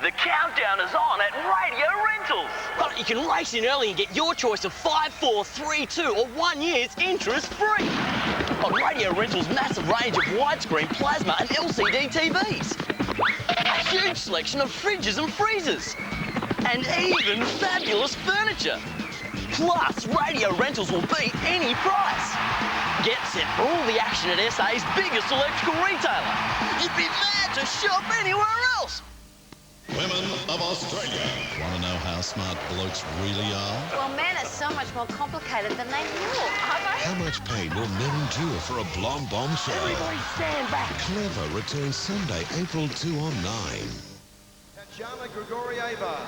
The countdown is on at Radio Rentals. Well, you can race in early and get your choice of 5, 4, 3, 2 or 1 year's interest-free. On Radio Rentals' massive range of widescreen, plasma and LCD TVs. A huge selection of fridges and freezers. And even fabulous furniture. Plus, Radio Rentals will beat any price. Get set for all the action at SA's biggest electrical retailer. You'd be mad to shop anywhere else. Women of Australia. Want to know how smart blokes really are? Well, men are so much more complicated than they look, aren't they? How much pain will men endure for a blonde bombshell? Everybody stand back. Clever returns Sunday, April 2 on 9. Tatiana Grigorieva.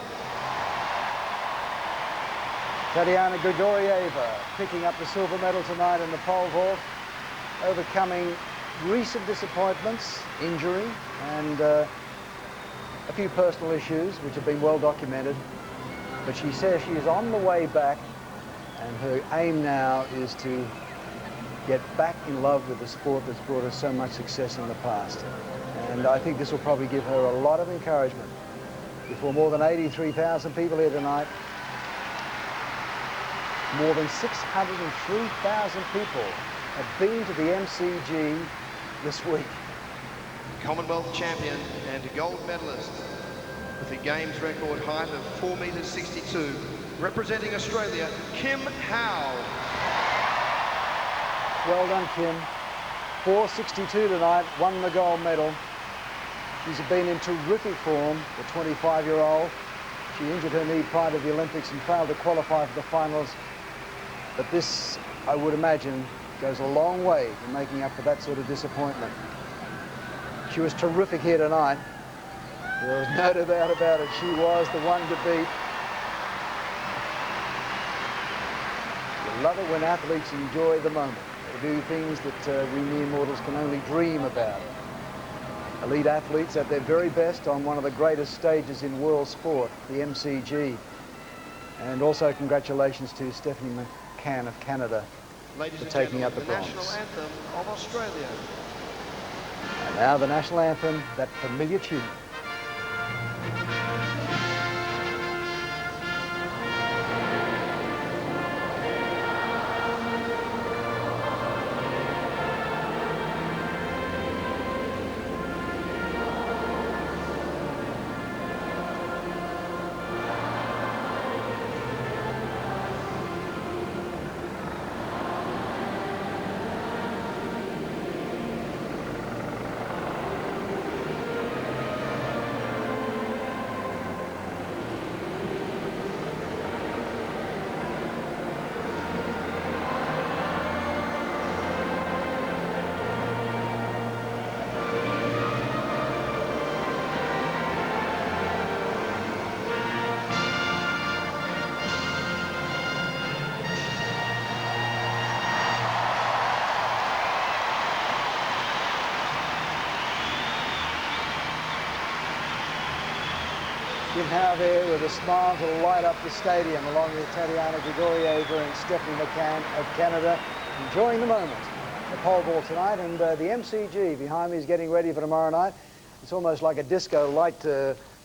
Tatiana Grigorieva picking up the silver medal tonight in the pole vault, overcoming recent disappointments, injury, and a few personal issues which have been well documented. But she says she is on the way back, and her aim now is to get back in love with the sport that's brought her so much success in the past. And I think this will probably give her a lot of encouragement. Before more than 83,000 people here tonight, more than 603,000 people have been to the MCG this week. Commonwealth champion and gold medalist with a games record height of 4 metres 62, representing Australia, Kim Howe. Well done, Kim. 4.62 tonight, won the gold medal. She's been in terrific form, the 25-year-old. She injured her knee prior to the Olympics and failed to qualify for the finals. But this, I would imagine, goes a long way in making up for that sort of disappointment. She was terrific here tonight. There was no doubt about it. She was the one to beat. You love it when athletes enjoy the moment. They do things that we mere mortals can only dream about. Elite athletes at their very best on one of the greatest stages in world sport, the MCG. And also congratulations to Stephanie McCann of Canada for taking up the bronze. National anthem of Australia. And now the national anthem, that familiar tune. Kim Howe there with a smile to light up the stadium, along with Tatiana Grigorieva and Stephanie McCann of Canada, enjoying the moment. The pole vault tonight, and the MCG behind me is getting ready for tomorrow night. It's almost like a disco light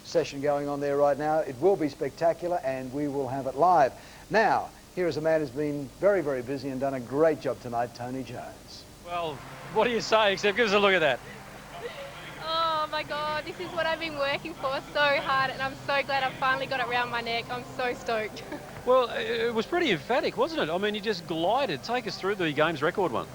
session going on there right now. It will be spectacular, and we will have it live. Now, here is a man who's been very, very busy and done a great job tonight, Tony Jones. Well, what do you say, except give us a look at that. Oh my God, this is what I've been working for so hard, and I'm so glad I finally got it around my neck. I'm so stoked. Well, it was pretty emphatic, wasn't it? I mean, you just glided. Take us through the games record one.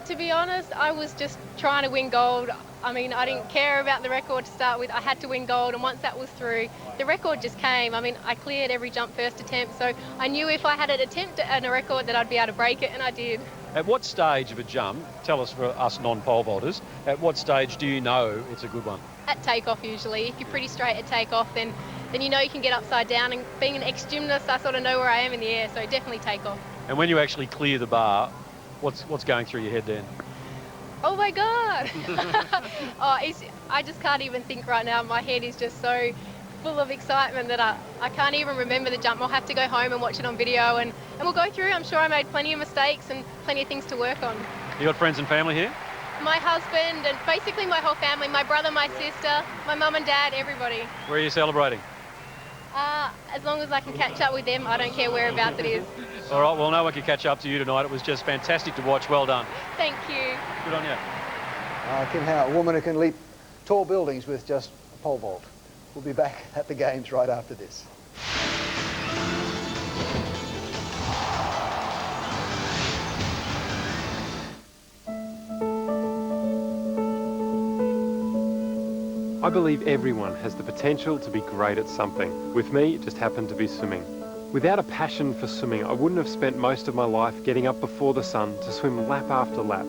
To be honest, I was just trying to win gold. I mean, I didn't care about the record to start with. I had to win gold, and once that was through, the record just came. I mean, I cleared every jump first attempt, so I knew if I had an attempt at a record that I'd be able to break it, and I did. At what stage of a jump, tell us for us non-pole vaulters, at what stage do you know it's a good one? At takeoff, usually. If you're pretty straight at takeoff, then you know you can get upside down, and being an ex-gymnast, I sort of know where I am in the air, so definitely takeoff. And when you actually clear the bar, what's going through your head then? Oh my God! I just can't even think right now. My head is just so full of excitement that I can't even remember the jump. I'll have to go home and watch it on video, and we'll go through. I'm sure I made plenty of mistakes and plenty of things to work on. You got friends and family here? My husband and basically my whole family, my brother, my sister, my mum and dad, everybody. Where are you celebrating? As long as I can catch up with them, I don't care whereabouts it is. All right, well, no one can catch up to you tonight. It was just fantastic to watch. Well done. Thank you. Good on you. Kim Howe, a woman who can leap tall buildings with just a pole vault. We'll be back at the games right after this. I believe everyone has the potential to be great at something. With me, it just happened to be swimming. Without a passion for swimming, I wouldn't have spent most of my life getting up before the sun to swim lap after lap.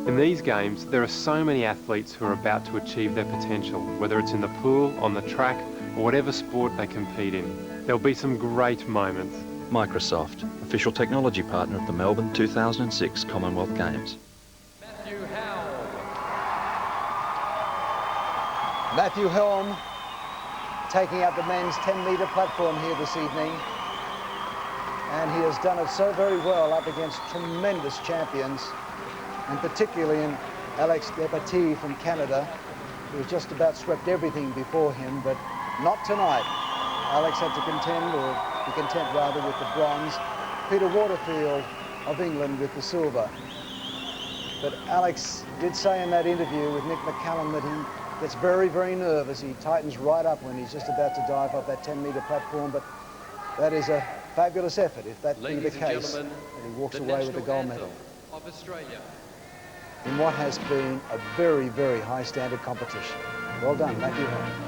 In these games, there are so many athletes who are about to achieve their potential, whether it's in the pool, on the track, or whatever sport they compete in. There'll be some great moments. Microsoft, official technology partner of the Melbourne 2006 Commonwealth Games. Matthew Helm taking up the men's 10-metre platform here this evening. And he has done it so very well up against tremendous champions, and particularly in Alex Despatie from Canada, who's just about swept everything before him, but not tonight. Alex had to contend, or be content rather, with the bronze. Peter Waterfield of England with the silver. But Alex did say in that interview with Nick McCallum that he gets very, very nervous. He tightens right up when he's just about to dive off that 10-metre platform, but that is a fabulous effort, if that be the case, and he walks away with the gold medal of Australia in what has been a very, very high standard competition. Well done, Matthew Helm.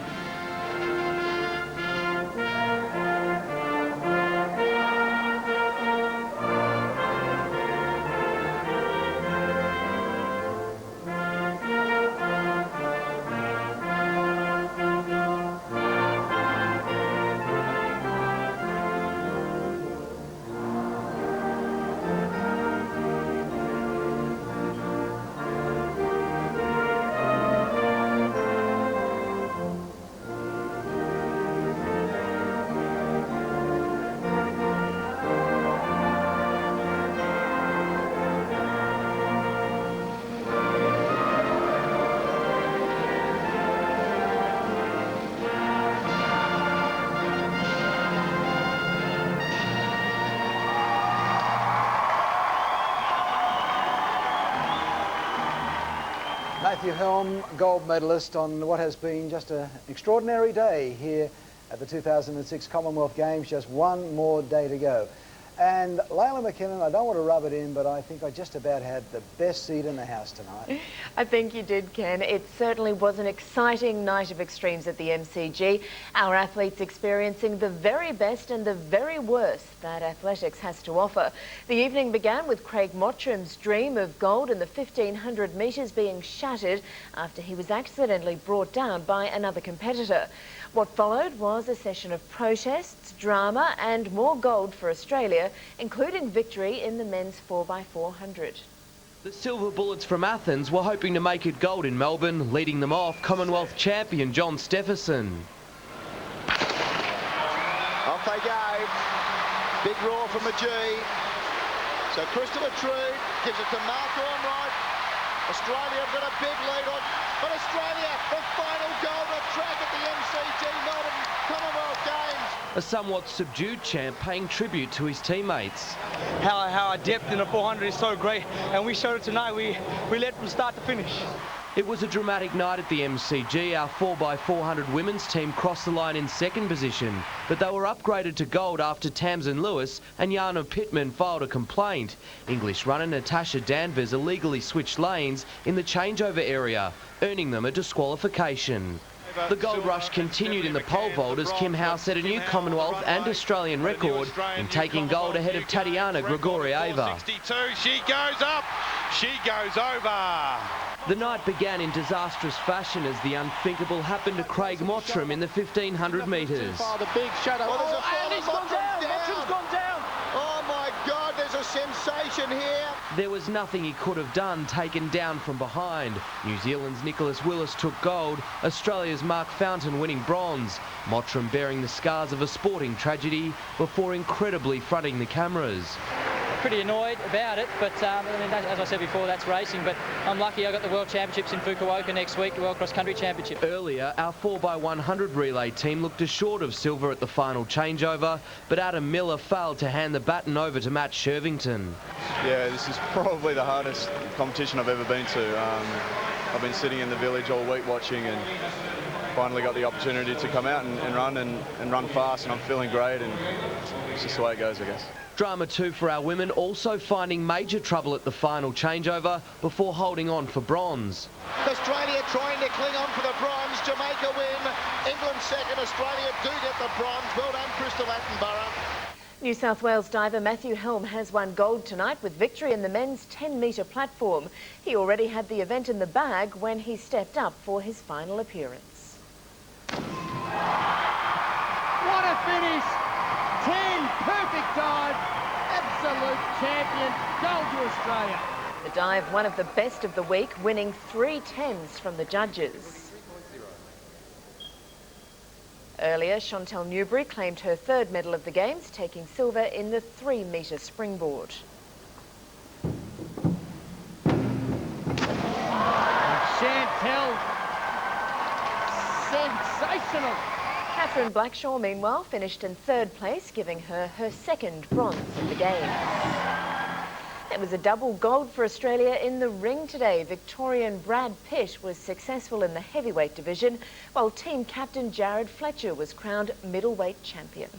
Matthew Helm, gold medalist on what has been just an extraordinary day here at the 2006 Commonwealth Games. Just one more day to go. And Layla McKinnon, I don't want to rub it in, but I think I just about had the best seat in the house tonight. I think you did, Ken. It certainly was an exciting night of extremes at the MCG. Our athletes experiencing the very best and the very worst that athletics has to offer. The evening began with Craig Mottram's dream of gold in the 1500 metres being shattered after he was accidentally brought down by another competitor. What followed was a session of protests, drama and more gold for Australia, including victory in the men's 4x400. The Silver Bullets from Athens were hoping to make it gold in Melbourne, leading them off Commonwealth champion John Steffensen. Off they go. Big roar from Magee. So Christopher Trude gives it to Marco on right. Australia have got a big lead on, but Australia, the final gold on track at the MCG Melbourne Commonwealth Games. A somewhat subdued champ paying tribute to his teammates. How adept in the 400 is so great, and we showed it tonight. We led from start to finish. It was a dramatic night at the MCG. Our 4x400 women's team crossed the line in second position, but they were upgraded to gold after Tamsin Lewis and Jana Pittman filed a complaint. English runner Natasha Danvers illegally switched lanes in the changeover area, earning them a disqualification. The gold rush continued in the pole vault as Kim Howe set a new Commonwealth and Australian record in taking gold ahead of Tatiana Grigorieva. She goes up, she goes over. The night began in disastrous fashion as the unthinkable happened to Craig Mottram in the 1500 metres. The big shadow. And he's gone down. Mottram's gone down. Oh my God, there's a sensation here. There was nothing he could have done taken down from behind. New Zealand's Nicholas Willis took gold, Australia's Mark Fountain winning bronze. Mottram bearing the scars of a sporting tragedy before incredibly fronting the cameras. Pretty annoyed about it, but I mean, as I said before, that's racing, but I'm lucky I got the World Championships in Fukuoka next week, the World Cross Country Championship. Earlier, our 4x100 relay team looked assured of silver at the final changeover, but Adam Miller failed to hand the baton over to Matt Shervington. Yeah, this is probably the hardest competition I've ever been to. I've been sitting in the village all week watching, and finally got the opportunity to come out and run fast, and I'm feeling great, and it's just the way it goes, I guess. Drama too for our women, also finding major trouble at the final changeover before holding on for bronze. Australia trying to cling on for the bronze. Jamaica win. England second. Australia do get the bronze. Well done, Crystal Attenborough. New South Wales diver Matthew Helm has won gold tonight with victory in the men's 10-metre platform. He already had the event in the bag when he stepped up for his final appearance. What a finish! 10, perfect dive, absolute champion, gold to Australia. The dive, one of the best of the week, winning 3 10s from the judges. Earlier, Chantal Newbury claimed her 3rd medal of the Games, taking silver in the 3-metre springboard. Chantal, sensational. Catherine Blackshaw, meanwhile, finished in 3rd place, giving her her 2nd bronze at the Games. There was a double gold for Australia in the ring today. Victorian Brad Pitt was successful in the heavyweight division, while team captain Jared Fletcher was crowned middleweight champion.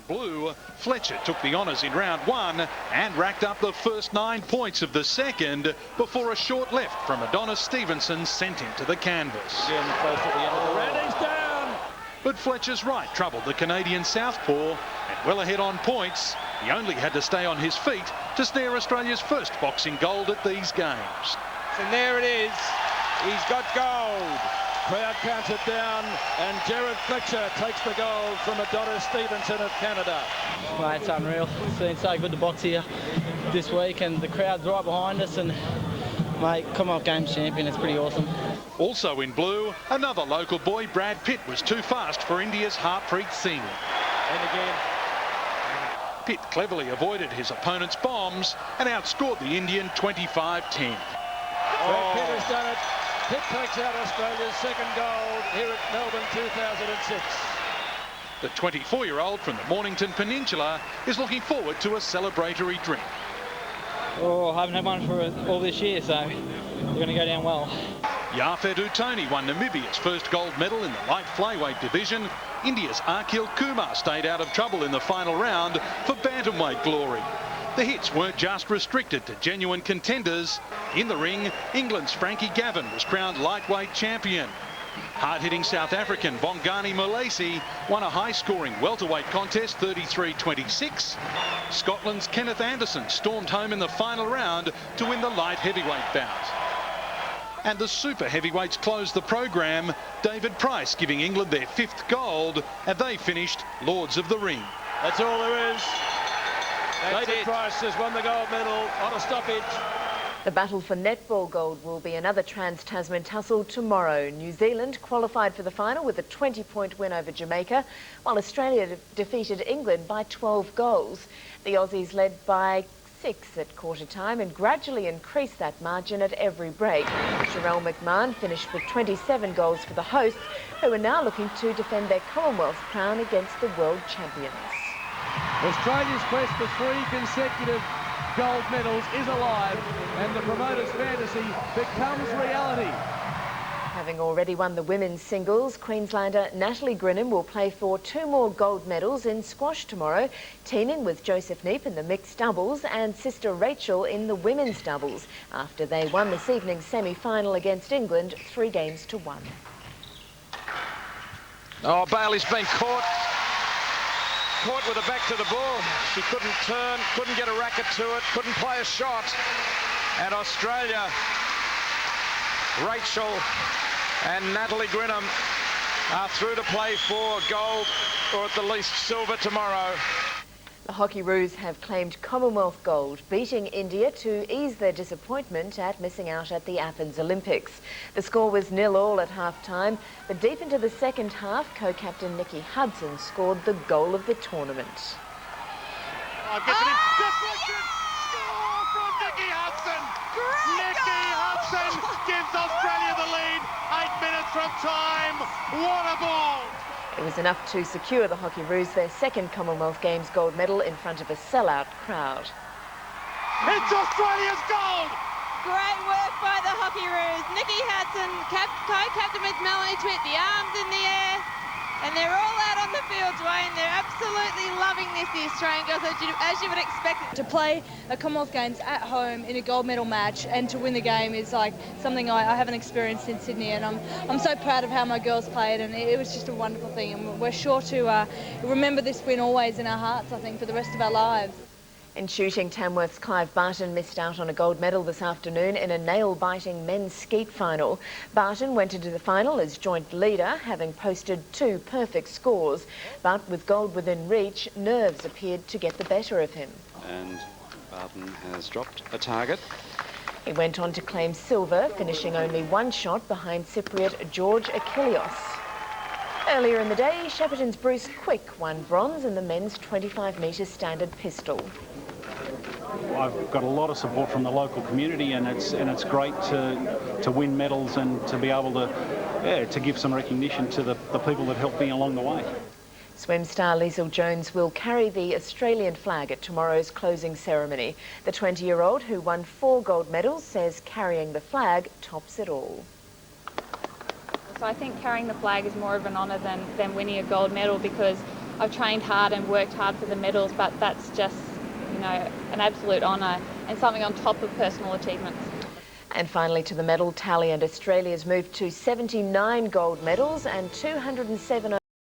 Blue, Fletcher took the honours in round 1 and racked up the first 9 points of the second before a short left from Adonis Stevenson sent him to the canvas. Again, close at the end of the round. He's down. But Fletcher's right troubled the Canadian southpaw, and well ahead on points, he only had to stay on his feet to snare Australia's first boxing gold at these games. And there it is. He's got gold. Crowd counts it down, and Jared Fletcher takes the gold from Adonis Stevenson of Canada. Mate, it's unreal. It's been so good to box here this week, and the crowd's right behind us, and mate, Commonwealth Games champion, it's pretty awesome. Also in blue, another local boy, Brad Pitt, was too fast for India's Harpreet Singh. And again, Pitt cleverly avoided his opponent's bombs and outscored the Indian 25-10. Brad Pitt has done it. Pitt takes out Australia's 2nd gold here at Melbourne 2006. The 24-year-old from the Mornington Peninsula is looking forward to a celebratory drink. Oh, I haven't had one for all this year, so they're going to go down well. Yafet Utoni won Namibia's first gold medal in the light flyweight division. India's Akhil Kumar stayed out of trouble in the final round for bantamweight glory. The hits weren't just restricted to genuine contenders. In the ring, England's Frankie Gavin was crowned lightweight champion. Hard-hitting South African Bongani Molesi won a high-scoring welterweight contest 33-26. Scotland's Kenneth Anderson stormed home in the final round to win the light heavyweight bout. And the super heavyweights closed the program, David Price giving England their 5th gold, and they finished Lords of the Ring. That's all there is. David Price has won the gold medal on a stoppage. The battle for netball gold will be another trans-Tasman tussle tomorrow. New Zealand qualified for the final with a 20-point win over Jamaica, while Australia defeated England by 12 goals. The Aussies led by 6 at quarter time and gradually increased that margin at every break. Sherelle McMahon finished with 27 goals for the hosts, who are now looking to defend their Commonwealth crown against the world champions. Australia's quest for 3 consecutive gold medals is alive, and the promoters' fantasy becomes reality. Having already won the women's singles, Queenslander Natalie Grinham will play for 2 more gold medals in squash tomorrow, teaming with Joseph Neep in the mixed doubles and sister Rachel in the women's doubles, after they won this evening's semi-final against England 3-1. Oh, Bailey's been caught with her back to the ball. She couldn't turn, couldn't get a racket to it, couldn't play a shot. And Australia, Rachel and Natalie Grinham are through to play for gold, or at the least silver tomorrow. The Hockeyroos have claimed Commonwealth gold, beating India to ease their disappointment at missing out at the Athens Olympics. The score was 0-0 at half-time, but deep into the second half, co-captain Nikki Hudson scored the goal of the tournament. Deflection! Score from Nikki Hudson! Nikki Hudson gives Australia the lead. 8 minutes from time. What a ball! It was enough to secure the Hockeyroos their 2nd Commonwealth Games gold medal in front of a sellout crowd. It's Australia's gold! great work by the Hockeyroos. Nikki Hudson, co-captain with Melanie Twitt, the arms in the air. And they're all out on the field, Dwayne. They're absolutely loving this, the Australian girls, as you would expect. To play a Commonwealth Games at home in a gold medal match and to win the game is like something I haven't experienced in Sydney, and I'm so proud of how my girls played, and it was just a wonderful thing, and we're sure to remember this win always in our hearts, I think, for the rest of our lives. In shooting, Tamworth's Clive Barton missed out on a gold medal this afternoon in a nail-biting men's skeet final. Barton went into the final as joint leader, having posted 2 perfect scores. But with gold within reach, nerves appeared to get the better of him. And Barton has dropped a target. He went on to claim silver, finishing only 1 shot behind Cypriot George Achilleos. Earlier in the day, Shepparton's Bruce Quick won bronze in the men's 25-metre standard pistol. I've got a lot of support from the local community, and it's great to win medals and to be able to give some recognition to the people that helped me along the way. Swim star Liesl Jones will carry the Australian flag at tomorrow's closing ceremony. The 20-year-old, who won 4 gold medals, says carrying the flag tops it all. So I think carrying the flag is more of an honour than winning a gold medal, because I've trained hard and worked hard for the medals, but that's just, you know, an absolute honour and something on top of personal achievements. And finally to the medal tally, and Australia's moved to 79 gold medals and 207